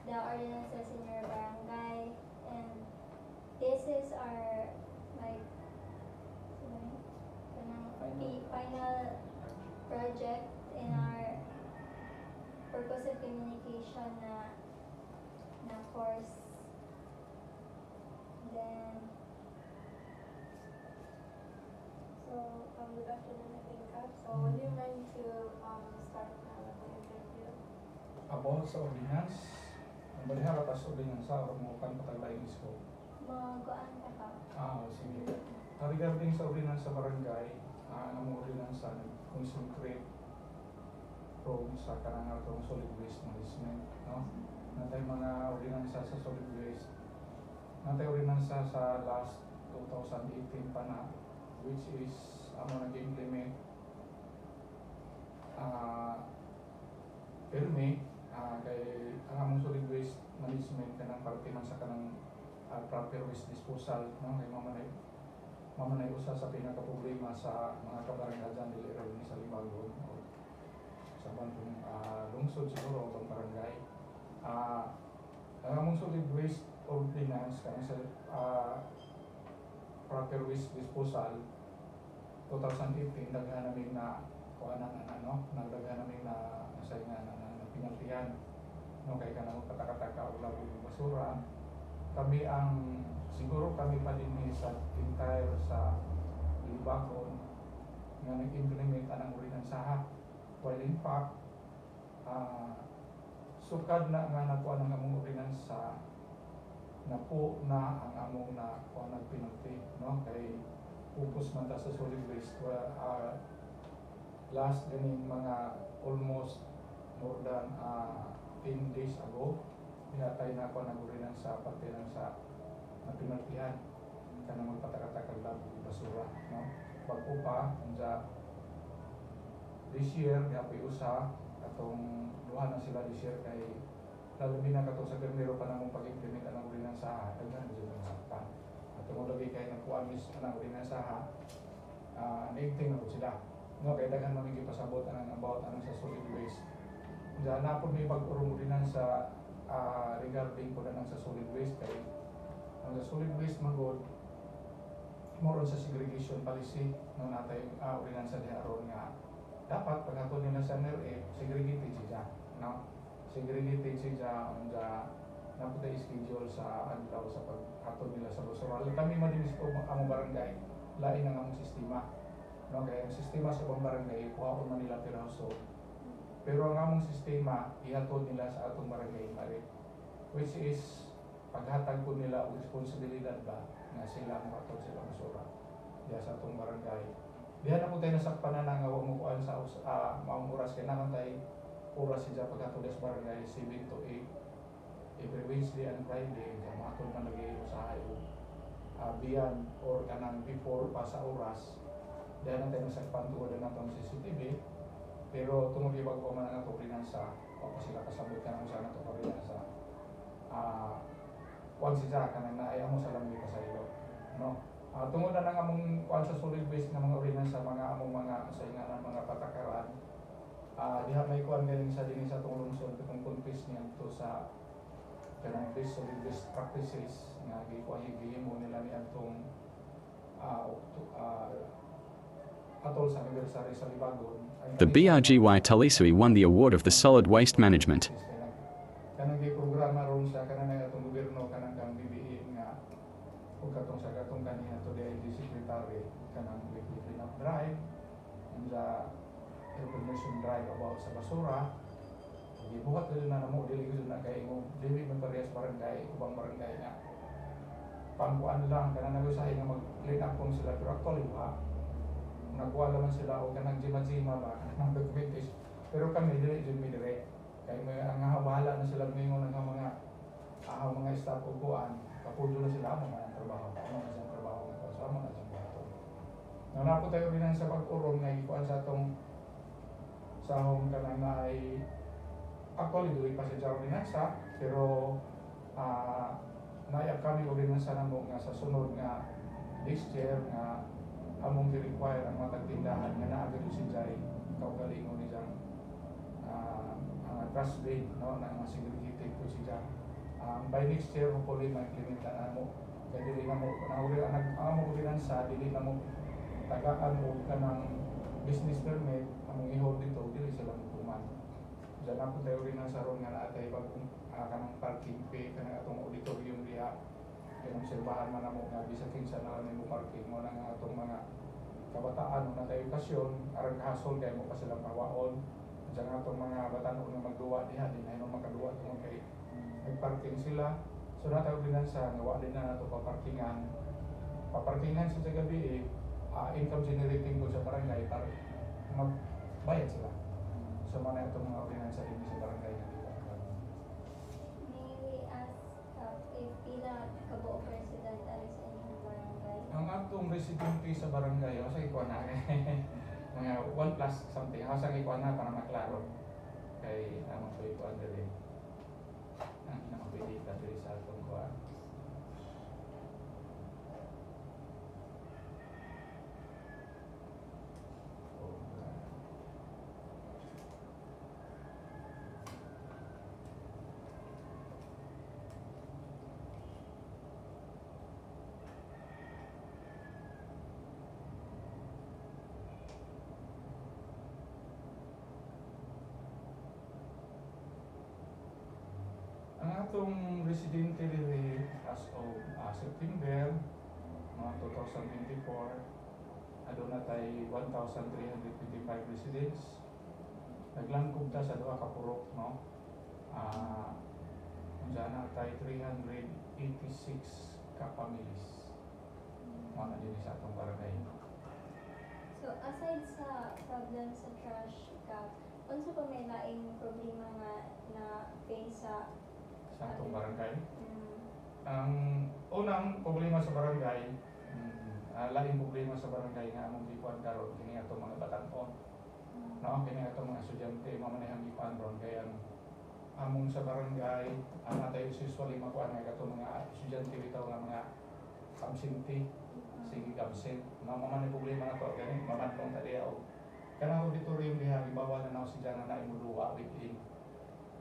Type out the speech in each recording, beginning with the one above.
the ordinances in your barangay, and this is our like final project in our purpose of communication na course. Then good afternoon, I think. So would you mind to start the interview? About sa ordinance, ang balihara ta sa ordinance sa mo kan pataglaing isko. Magaan ka ka. Sige. Regarding sa ordinance sa barangay, ang ordinance sa concentrate from sa kanang atong solid waste management, no? Natay mga ordinansa sa solid waste. Natay ordinansa sa last 2018 pa na, which is nag-implement pirmi kay ang among solid waste management kanang parte man sa kanang proper waste disposal, no? Kay mamanay usa sa pinaka problema sa mga kabarangay dili ra ni sa Limagon o sa bantong lungsod siguro o barangay. Ang among solid waste ordinance kanang sa proper waste disposal 2018 daghan namin na kuanan nagdaghan namin na saingan na pinaltihan, no? Kay kanang katakataka o labog ng basura. Kami ang siguro kami pa din sa entire sa Libagon nga nag-implement ang ordinansa, while in fact sukad na nga nakuha ng among ordinansa na po na ang among na kuha nagpinalti, no? Kay focus man ta sa solid waste. Last ganing mga almost more than 10 days ago hinatay na ako nagurinan sa parte lang sa napinaltihan ka na magpatakatakal lang basura, no? Bago pa sa this year gapi usa atong duha na sila this year kay labi na kato sa Ganero pa namong pag-implement ang urinan sa daghan jud ang sakpan. Atong lagi kay nakuha mis ang urinan sa naigting na sila, no? Kay daghan man gipasabot ang about anong sa solid waste. Diyan na po may pag-urong urinan sa regarding po na sa solid waste kay ang sa solid waste magod more sa segregation policy no natay urinan sa diaron nga dapat pagkato nila sa NRA segregated siya, no? Segregated siya unja naputay schedule sa adlaw sa paghatod nila sa basura. Kami madinis po ang barangay lain ang among sistema, no? Kaya ang sistema sa barangay kuha man nila piraso. Pero ang among sistema ihatod nila sa atong barangay mari, which is paghatag po nila og responsibilidad ba nga sila ang matod sila basura diya sa atong barangay. Diha na po tayo nasakpan na nga wa mo kuan sa maong oras kay naman tayo oras siya paghatod sa barangay 7 to 8 every Wednesday and Friday kaya matod man lagi usahay beyond or kanang before pa sa oras. Diha na tayo nasakpan tuod na itong CCTV. Pero tungod ibag ko man ang ato ordinansa o pa sila kasabot ka na sa ato ordinansa wag siya kanang naaya mo sa lamig sa ilo, no? Tungod na nang among kuan sa solid waste nga mga ordinansa mga among mga sainganan mga patakaran diha may kuan galing sa dinhi sa atong lungsod katong confess niya to sa kanang solid waste practices nga gikuan gihimo nila ni atong atol sa anniversary sa Libagon. The BRGY Talisui won the award of the Solid Waste Management. Kanang gi-programa ron sa kanang atong gobyerno kanang kang BBM nga ug katong sa katong kaniya to the secretary kanang weekly cleanup drive and the information drive about sa basura. Gibuhat din na namo dili gud na kay mo dili man parehas barangay ubang barangay nga pangkuan lang kanang nagusahay nga mag-clean up kung sila pero actually nagkuha naman sila o kanang jima-jima ba kanang documentation pero kami dili jud mi dire kay may ang bahala na sila mingon nga mga staff o kuan kapulo na sila mga trabaho sa trabaho nga sa mga trabaho na napo tayo rin sa pag-urong nga ikuan sa atong sahong kanang ay actually dili pa siya ordinansa pero naayap kami ordinansa namo nga sa sunod nga next year nga among gi-require ang mga tagtindahan nga naagad si Jai kaugalingon ni Jang trash bin, no, na mga segregated po siya by next year hopefully ma-implement na mo. Kaya dili na mo ang ordinansa dili na mo tagaan o kanang business permit ang i-hold dito dili sila magtuman. Diyan ako tayo rin sa ron nga naatay bagong kanang parking fee kanang atong auditorium diha. Kaya obserbahan man namo nga bisag kinsa na lang mo parking mo na nga atong mga kabataan na tayo okasyon aron kahasol kay mo pa silang pawaon. Diyan atong mga batan-o nga magduwa diha di na makaduwa tungod kay nagparking sila. So nataw ordinansa nga wa din na nato paparkingan sa gabi income generating po sa barangay para magbayad sila. So man itong mga ordinansa din sa barangay na dito. May we ask if pila kabuok resident ali sa inyong barangay? Ang atong residente sa barangay, sa ikuan na mga 1 plus something, sa ikuan na para maklaro. Kay naman po ikuan dali. Ang nakapilita dali sa atong kuan. Ang atong residente dili as of September mga 2024 aduna tay 1,325 residents. Naglangkob ta sa duha ka purok no. Diyan na tay 386 ka families. Mga din sa atong barangay. So aside sa problem sa trash cap, unsa pa may laing problema nga na face sa Atong barangay. mm, Ang unang problema sa barangay, laing problema sa barangay nga among gipuan karon kini atong mga batan-on. No, kini atong mga estudyante mamanehang gipuan ron kay ang among sa barangay ang natay usually makuan nga katong mga estudyante bitaw nga mga absentee sige absent. No, mamanay problema na to kani mamanong tadi og kanang auditorium diha gibawa na si jana na imuluwa within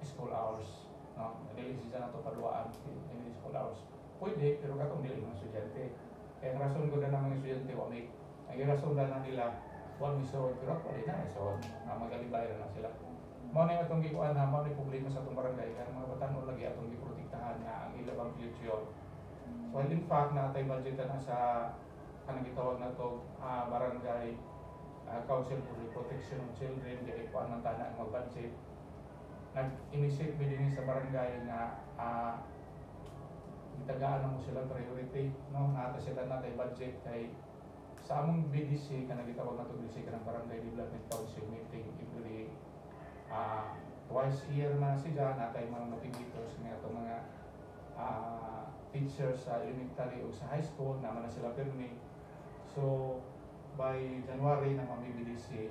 school hours. No, dili siya na to paduaan in school hours. Pwede, pero katong dili mga estudyante. Kaya ang rason ko na ng mga estudyante, ang rason na nila, wala miso, pero wala na miso, magalibay na sila. Mao na itong gikuan na, mao na problema sa itong barangay, kaya mga batanon lagi atong giprotektahan na ang ilabang future. So, in fact, na atay budget na sa kanang gitawag na to barangay Council for the Protection of Children, kaya ikuan ng tanan ang mag-budget. Nag-initiate mi din sa barangay na itagaan na mo sila priority no nata sila natay budget kay sa among BDC kanang gitawag nato BDC kanang Barangay Development Council meeting every twice a year na siya natay mga motivators nga ato mga teachers sa elementary o sa high school naman na sila permi. So by January na mami BDC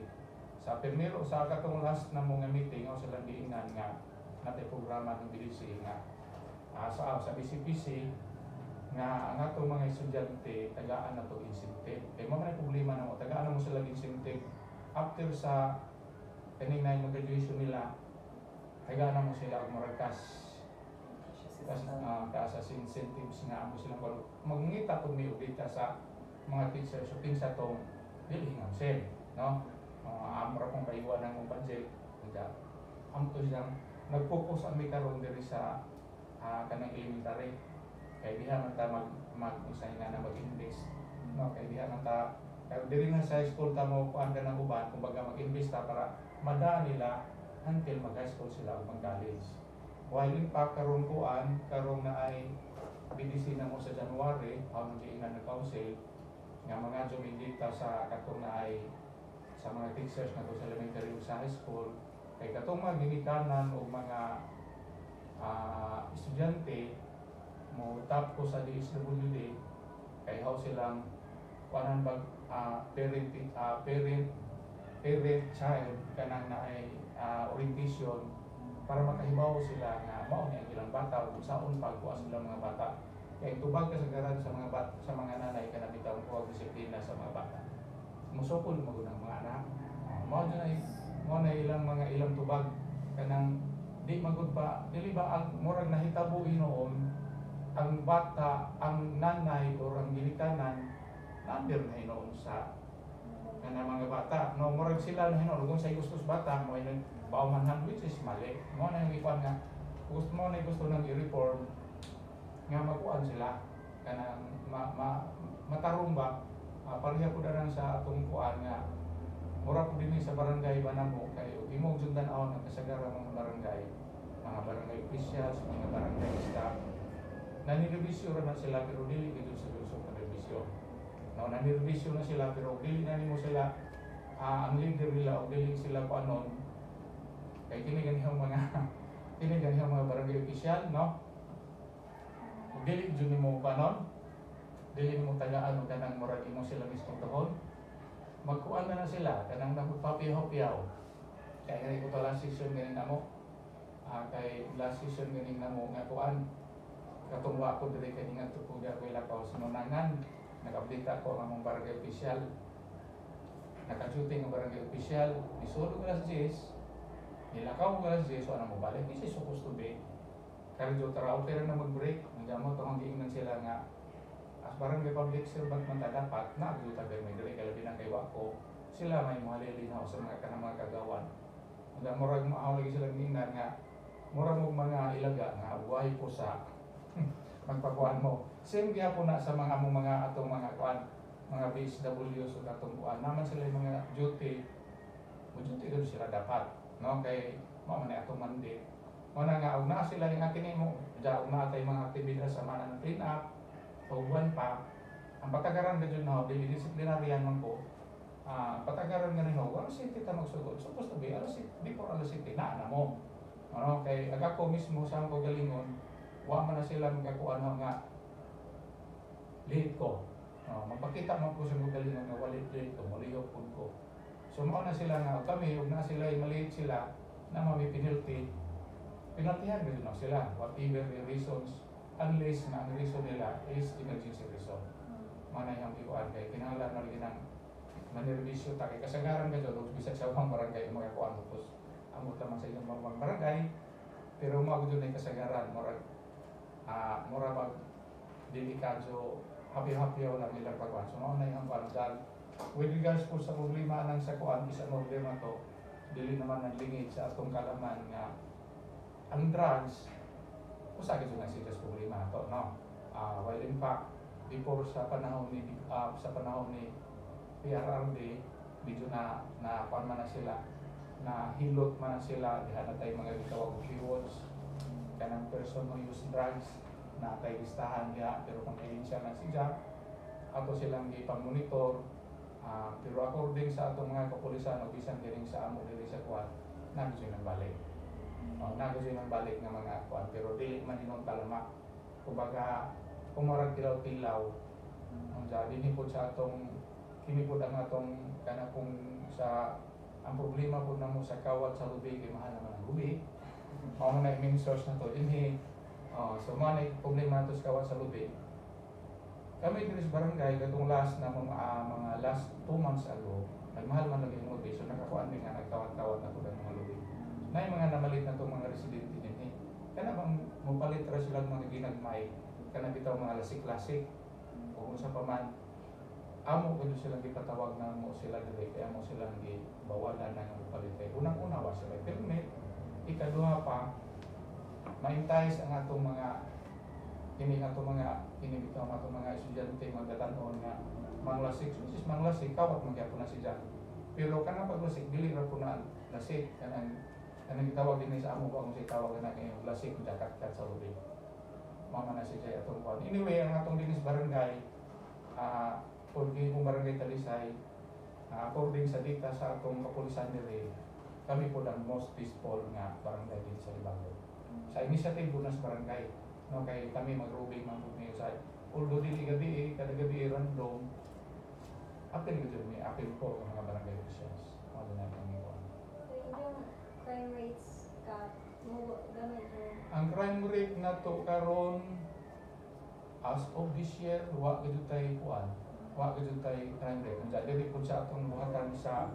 sa Pernero sa katong last na mga meeting o sila diingan nga natay programa ng BDC nga sa BCPC nga ang atong mga estudyante tagaan na to incentive. Kay mo man problema na mo tagaan na mo sila incentive after sa kaning na yung graduation nila tagaan na mo sila og muragas kaasas incentives nga amo silang magngita pud mi og data sa mga teachers so kinsa tong dili nga sen no amra kong kaiwan ng budget nga amo to siyang nag-focus ang mi karon diri sa kanang elementary kay diha man ta mag-usay nga na mag-invest no kay diha man ta kay diri na sa school ta mo kuan ka ng uban kumbaga mag-invest ta para madaan nila until mag-high school sila o mag-college. While in fact karon kuan karon na ay BDC na mo sa January ang giingan na council nga mga jumindita sa katong na ay sa mga teachers na to sa elementary o sa high school kay katong mga ginikanan o mga estudyante mo tapos sa DSWD kay how silang kuanan bag parent child kanang na ay orientation para makahibaw sila nga mao ni ang ilang bata ug saon pagkuha sila mga bata kay tubag kasagaran sa mga sa mga nanay kana bitaw ko disiplina sa mga bata musukol mo ng mga anak mao na ilang mga ilang tubag kanang di magud ba dili ba ang murag nahitabo hinoon ang bata, ang nanay o ang gilikanan number na hinoon sa kana mga bata. No, murag sila na hinoon kung sa gusto sa bata mo ay baumanhan, which is mali. Mo na yung ikuan nga gusto nang i-reform nga makuan sila kanang matarong ba pareha ko daran sa atong kuan nga mura ko din sa barangay banamo kay imong sundan-aon ang kasagaran mga barangay officials, mga barangay staff. Naniribisyo na sila pero dili gid sa lusong paniribisyo. No, naniribisyo na sila pero dili na nimo sila ang leader nila o dili sila panon. Kay kini ganihang mga barangay official, no? O dili jud nimo panon. Dili mo tagaan o kanang murag imo sila mismong tuhon. Magkuan na sila kanang nagpapihaw-pihaw. Kaya kani ko to last season ganing namo. Kay last season ganing namo nga kuan katungwa ko diri kani nga tupuga ko ilakaw sa Nunangan. Nag-update ako ang among barangay official. Naka-shooting ang barangay official. Nisulog ko alas 10. Nilakaw ko alas 10 so ana mo balik. This is supposed to be. Kaya jo taraw pero na mag-break. Nandiamo tong giingnan sila nga as barangay public servant man ta dapat na agyo ta kay may dili kay labi na kay wako. Sila may mahalilinaw sa mga kanang mga kagawan. Nga murag maaw lagi sila giingnan nga murag mo mga ilaga nga buhay po sa magpakuan mo. Same gyapon na sa mga atong mga kuan, mga BSWs o atong kuan. Naman sila yung mga duty. O duty gud sila dapat, no? Kay mao man atong mandate. Mo na nga og naa sila yung kini mo. Diya og naa tay mga aktibidad sa mana ng clean up o buwan pa. Ang patagaran gud no, dili disciplinaryan man ko. Patagaran nga nino, wala city ta magsugod. Supposed to be alas before alas city na mo. Ano kay aga ko mismo sa akong galingon. Wa man na sila magkakuan nga late ko. Magpakita man ko sa magalingon nga walit late ko, malihok pud ko. So mao na sila nga kami ug na sila maliit sila na may penalty. Penaltyhan gid na sila whatever the reasons unless na ang reason nila is emergency reason. Manay ang ikuan kay kinahanglan na ginang manirvisyo ta kay kasagaran ka jud bisag sa ubang barangay mga kuan pus amot lamang sa ilang mga barangay pero mao gud nay kasagaran mura pag delikado happy-happy lang nilang pagkuhan. So mao na yung kuan dahil with regards po sa problema ng sa kuan isa problema to dili naman naglingid sa atong kalaman nga ang drugs usa gyud na siya sa problema to no. While in fact before sa panahon ni PRRD medyo na kuan man na sila na hilot man na sila diha na tay mga gitawag og keywords kanang person who use drugs na tay listahan niya pero kung ebidensya na siya ato silang gipang-monitor pero according sa atong mga kapulisan o bisan kining sa amo diri sa kuan nagsuy nang balik nagsuy nang balik nga mga kuan pero dili man hinon talamak kumbaga kumarag tilaw-tilaw ang dinhi po sa atong kini po ang atong kana kung sa ang problema po namo sa kawat sa lubig kay mahal naman ang lubig mao na main source na to dinhi. So mga problema nato sa kawat sa lubig. Kami dito sa barangay katong last na mga last 2 months ago, nagmahal man lagi yung lubig. So nakakuan din nga nagtawad-tawad na to ng mga lubig. Na yung mga namalit na itong mga residente din eh. Kana bang mupalit ra sila mga ginagmay, kana bitaw mga lasik-lasik. O kung sa paman, amo ko silang gipatawag na mo sila dire kaya mo silang gibawalan na nga mupalit. Unang-una wa sila permit, ikaduha pa ma-entice ang atong mga inibitaw atong mga estudyante magdatanon nga manglasik which is manglasik kawat magyapon na siya pero kanang paglasik dili ra po na lasik kanang gitawag din sa amo kung si tawag na kay lasik dakat sa lubig mama na siya atong kuan anyway ang atong dinis barangay purgi kung barangay Talisay according sa data sa atong kapulisan diri kami po ang most peaceful nga barangay din sa Libangon. Sa initiative po na sa barangay, no, kay kami mag-rubing man po niyo sa although dili gabi kada gabi random apil gud ni apil po ang mga barangay officials. Ano na ang ito. So yung crime rates mo gamit mo. Ang crime rate nato karon as of this year wa gud tay kuan. Wa gud tay crime rate. Unsa dili po sa atong buhatan sa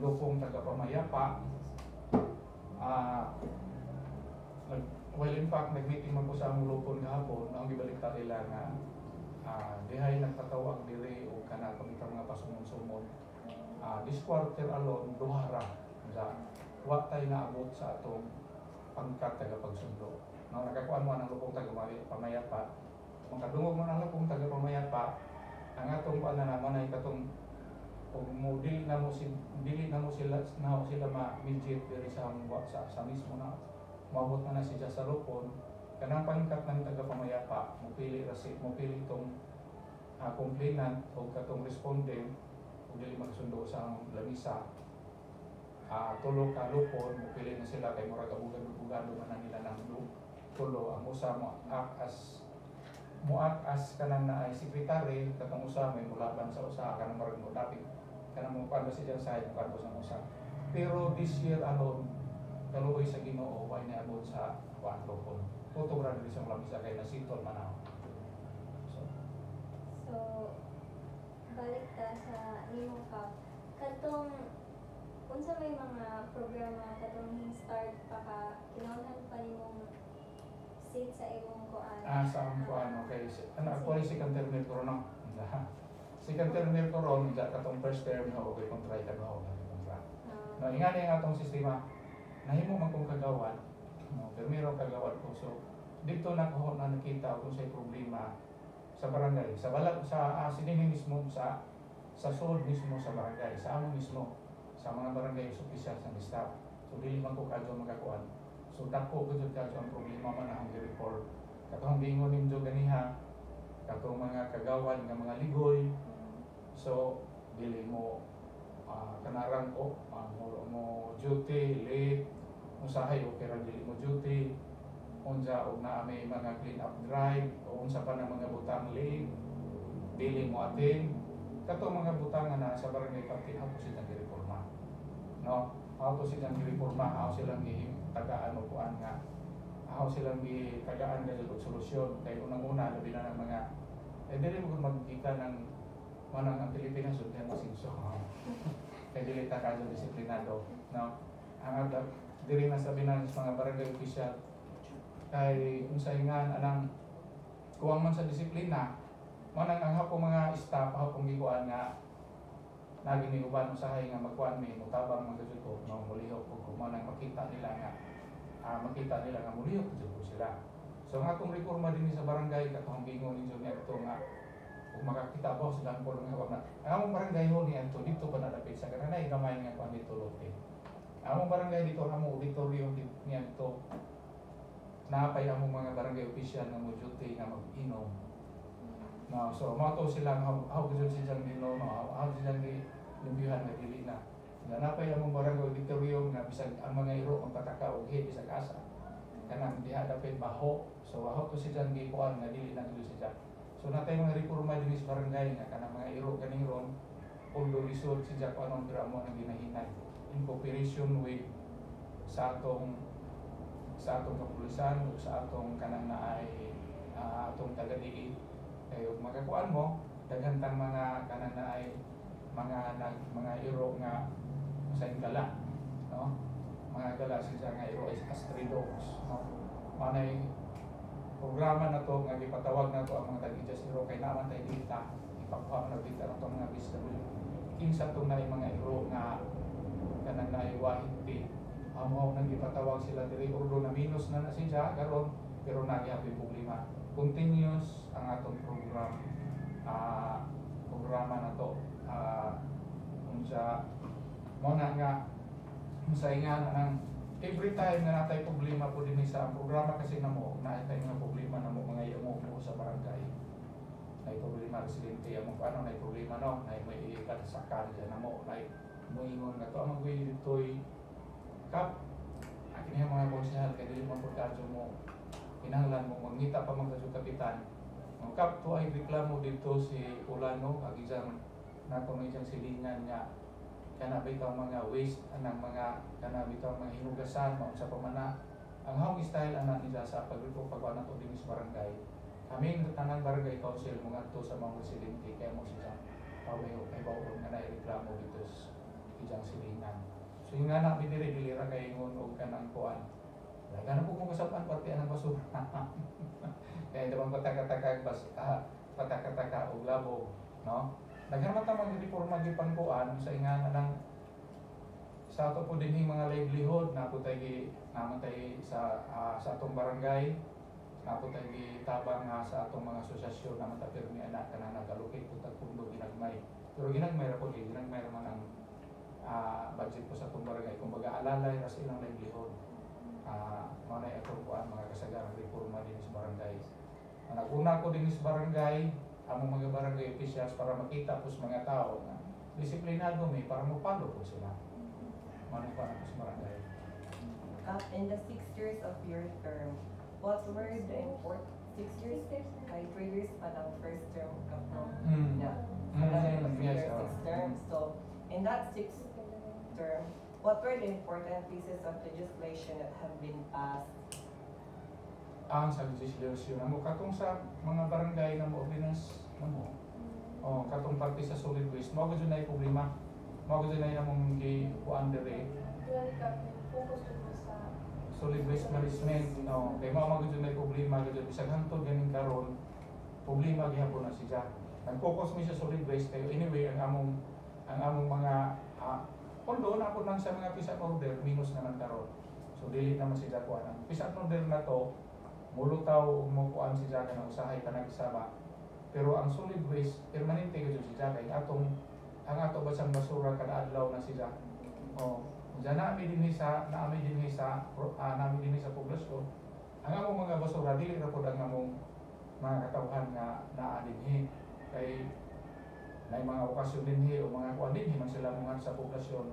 lupong tagapamayapa Well, in fact, nag-meeting man ko sa among lupon gahapon, ang gibalikta nila nga dihay nagpatawag diri o kana pagitang mga pasumon-sumon. This quarter alone, duha ra. Wa tayo naabot sa atong pangkat tagapagsundo. No, nakakuan mo ang lupong tagapamayapa. Kung kadungog mo ang lupong tagapamayapa, ang atong kuan na naman ay katong kung dili na mo sila ma-midget diri sa mismo na maabot na siya sa lupon, kanang pangkat ng tagapamayapa mopili itong complainant o katong respondent o dili magsundo sa lamisa. Tulo ka lupon, mopili na sila kay murag abugado man nila ng tulo. Ang usa mo as kanang naay sekretary, katong usa may mulaban sa usa kanang murag mo dapit kanang mo kuan ba siya sa kanto sa usa. Pero this year alone, kaluoy sa Ginoo way naabot sa kuan lupon. Tutong ra diri sa lamisa kay nasitol man ako. So, balik ta sa nimo ka. Katong unsa may mga programa katong start pa ka kinahanglan pa nimong sit sa imong kuan. Sa among kuan okay. Actually second term nito ron no. Second term nito ron katong first term no okay kung try ka ba kontra. No ingani ang atong sistema. Nahimo man kong kagawad. No, pero kagawad ko so dito na ko na nakita kung say problema sa barangay, sa sinihin mismo sa sud mismo sa barangay, sa amo mismo sa mga barangay official sa staff. So dili man ko kadto magakuan. So dako ko jud kadto ang problema man ang report. Katong bingon nimjo ganiha, katong mga kagawad nga mga ligoy. So dili mo kanarang ko mo duty late usahay okay ra dili mo duty unsa og naa may mga clean up drive o unsa pa ng mga butang late dili mo attend katong mga butang na sa barangay captain ako silang gireporma no ako silang gireporma ako silang tagaan o kuan nga ako silang gitagaan nga og solusyon kay unang-una labi na ng mga dili mo magkita ng manang ang Pilipinas ug yan masinso kay dili ta kadto disiplinado no ang diri na sabi ng mga barangay official kay unsay nga anang kuwang man sa disiplina manang ang hapong mga staff hapong gikuan nga lagi ni uban usahay nga magkuan mi mutabang magjuto no mulihok kung manang makita nila nga mulihok jud sila. So ang atong reforma dinhi sa barangay katong gingon ninyo ngadto nga kung makakita ba sila ang pulong nga wala. Ang among barangay ho ni adto dito pa nadapit sa kanay gamay nga kuan dito lote. Among barangay dito amo auditorium ni adto napay among mga barangay official nga mo duty nga mag-inom. No, so mo to sila how gud sila dino no how sila ni lumbihan nga dili na. Napay among barangay auditorium nga bisag ang mga iro ang pataka og head bisag asa. Kanang diha dapit baho. So how to sila gikuan nga dili na dili sila. So natay mga reforma dinhi sa barangay nga kanang mga iro kaning ron although result sila kung anong drama nga ginahinay in cooperation with sa atong kapulisan o sa atong kanang naay atong taga-diin kay ug magakuan mo daghan tang mga kanang naay mga iro nga sa gala no mga gala sila nga iro is astridogs no manay programa na to nga gipatawag na to ang mga taga-ijas iro kay naman tay dita ipakuha na dita na to mga BSW kinsa to na mga iro nga kanang naay wahid amo nang gipatawag sila diri ordo na minus na siya karon pero nagyapi problema continuous ang atong programa na to unsa mo na nga musaingan nang every time nga natay problema po dinhi sa programa kasi namo natay nga problema namo mga imo sa barangay nay problema residente amo ano nay problema no nay may ikatsakan diyan namo nay moingon nga to ang magwi ditoy kap akin yung mga konsehal kay dili man pagkadyo mo kinahanglan mo mangita pa magkadyo kapitan ang kap to ay reklamo dito si Ulano agizang nato may isang silingan nga kana bitaw mga waste anang mga kana bitaw mga hinugasan maunsa pa man ang home style ana nila sa pagreport pagwa nato dinhi sa barangay kaming tanang barangay council mga adto sa mga residente kay mo siya paweho kay bawon nga naireklamo dito sa ijang silingan. So yung nga na biniri-dili ra kay ingon og kanang kuan Ganun po kung kasapan parte ang basura. Kaya ito bang pataka-taka pataka-taka o labo, no? Naghamat naman reforma gyud kuan sa ingana ng sa ato po dinhing mga livelihood na po tayo namatay sa atong barangay, na po tayo tabang sa atong mga asosasyon na matapir ni anak kana nagalukit po tag pundo ginagmay. Pero ginagmay ra po ginagmay ra man ang budget po sa atong barangay. Kumbaga alalay ra sa ilang livelihood. Mga na atong kuan mga kasagarang reforma din sa barangay. Naguna ko din sa barangay, among mga barangay officials para makita po sa mga tao na disiplinado may para mapalo po sila. Manong pa na po sa barangay. In the 6 years of your term, what were the important 6 years? 6 years. Ay, 3 years pa lang first term ka from. Yeah. Yes, 3 years, 6 terms. So, in that 6th term, what were the important pieces of legislation that have been passed? Ang sa legislation mo katong sa mga barangay na mo ordinance mo. Katong parte sa solid waste, mao gyud nay problema. Mao gyud nay namong gi-kuan dere Dili ka focus dito sa solid waste management, no. Kay mao gyud nay problema gyud bisag hangtod ganing karon problema gihapon na siya. Nag-focus mi sa solid waste kay anyway ang among mga although na po lang sa mga PISA order minus naman karon. So dili naman siya kuan. Ang PISA order na to mulutaw mo kuan siya kana usahay panagsama. Pero ang solid waste permanente gyud siya kay ang ato basang basura kada adlaw na siya. Diyan namin din sa poblasyon. Ang among mga basura dili ra pud ang among mga katawhan nga naa dinhi kay may mga okasyon dinhi o mga kuan dinhi man sila mga sa poblasyon.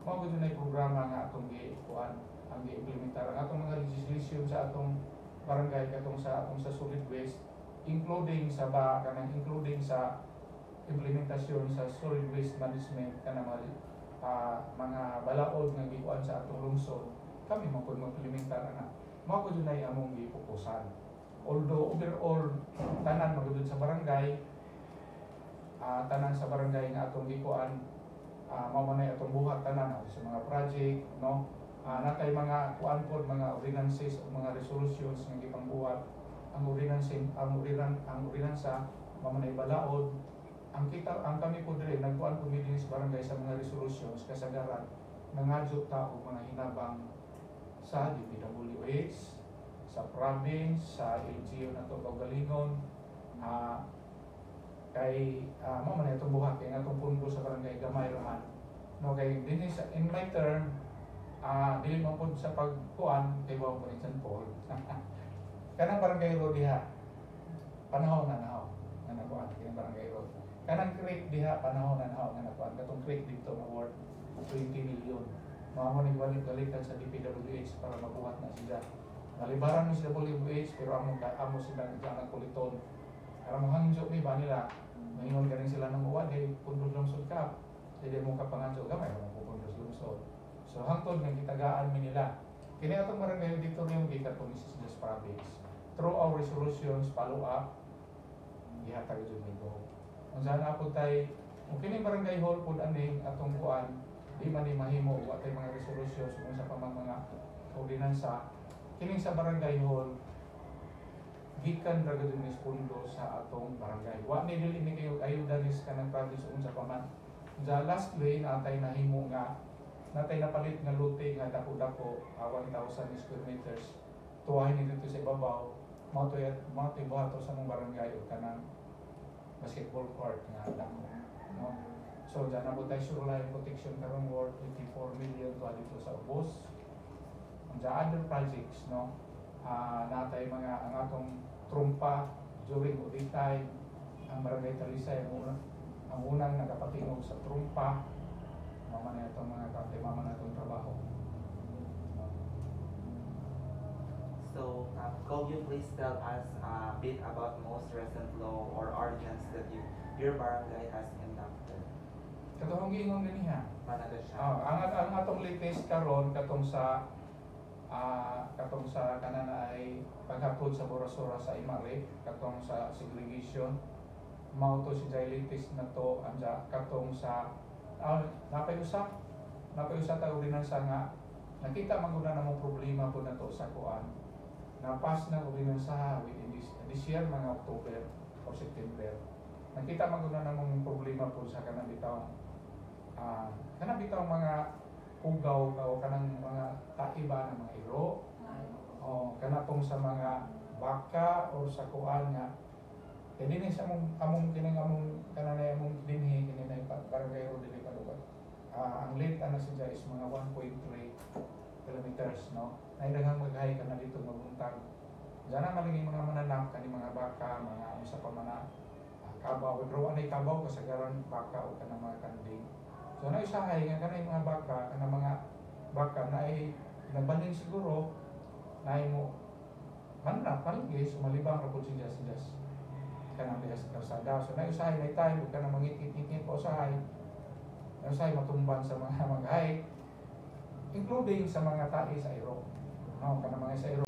Mao gyud nay programa nga atong gi-kuan ang gi-implementar ang atong mga legislation sa atong barangay katong sa solid waste including sa implementasyon sa solid waste management kana mga balaod nga gikuan sa atong lungsod kami man pud mag-implementar ana mao pud nay among gifokusan. Although overall tanan magudud sa barangay nga atong gikuan mao man nay atong buhat tanan sa mga project, no. Natay mga kuan pod mga ordinances o mga resolutions nga gipangbuhat ang ordinansa mamanay balaod ang kami po dire nagkuan po din sa barangay sa mga resolutions kasagaran nangadyo ta og mga hinabang sa DPWH sa province sa LGU nato kaugalingon kay mamanay atong buhat kay atong pundo sa barangay gamay raman, no. Kay dinhi sa in my term dili man pod sa pagkuan kay wa po example kanang barangay road diha panahon na nahaw nga nakuan kanang barangay road kanang creek diha panahon na nahaw nga nakuan katong creek dito nga worth 20 million mao ni balik-balikan sa DPWH para mabuhat na sila nalibaran ni sa DPWH pero amo sila nga kuliton para mo hangyo mi ba nila maingon ganing sila nang uwan kay pundod lungsod ka dili mo kapangadyo gamay mo pundod lungsod. So hangtod nga gitagaan mi nila. Kini atong barangay auditorium gikatong Mrs. Province. Through our resolutions follow up gihatag jud mi go. Unsa na po tay kini barangay hall pud aning atong kuan di man ni mahimo wa tay mga resolutions kung sa pamang mga ordinansa. Kini sa barangay hall gikan ra gud ni pondo sa atong barangay. Wa ni dili ni kayo ayuda ni kanang province unsa pa man. Sa lastly natay nahimo nga natay napalit nga lote nga dako-dako 1,000 square meters tuwahin ni dito sa ibabaw mao to buhato sa mong barangay o kanang basketball court nga dako, no. So dyan na po tayo shoreline protection karong worth 84 million to dito sa ubos. Sa other projects, no, natay mga ang atong trumpa during audit time ang barangay Talisay ang unang nagapatingog sa trumpa mama na itong mga kante, mama na itong trabaho. So, could you please tell us a bit about most recent law or ordinance that your barangay has enacted? Katong giingon ganiha. Manada siya. Ang atong latest karon katong sa kanana ay paghapon sa Borasora sa Imare, katong sa segregation. Mao to si latest na to anja katong sa napay usa ta ordinansa nga nakita maguna na mong problema po na to sa kuan. Napas na uli ng sa within this year mga October or September. Nakita maguna na mong problema po sa kanang bitaw mga pugaw o kanang mga taiba ng mga iro. O kanatong sa mga baka o sa kuan nga. Kaya din sa among kining among kananay among dinhi kininay barangay ro dili kalugar. Ang length ana siya is mga 1.3 kilometers, no? Naidaghang maghay ka na dito mabuntag. Diyan na malingay mga mananak kani mga baka, mga usa pa man kabaw, pero anay kabaw kasagaran baka o kanang mga kanding. So na isahay nga kanay mga baka, kanang mga baka na ay nagbaling siguro na mo manap palagi sumalibang ra pud siya kanang diha sa kalsada. So na isahay na tayo kanang mangit-ngit po usahay. Usahay matumban sa mga maghay, including sa mga tae sa iro. No, kanang mga sa iro.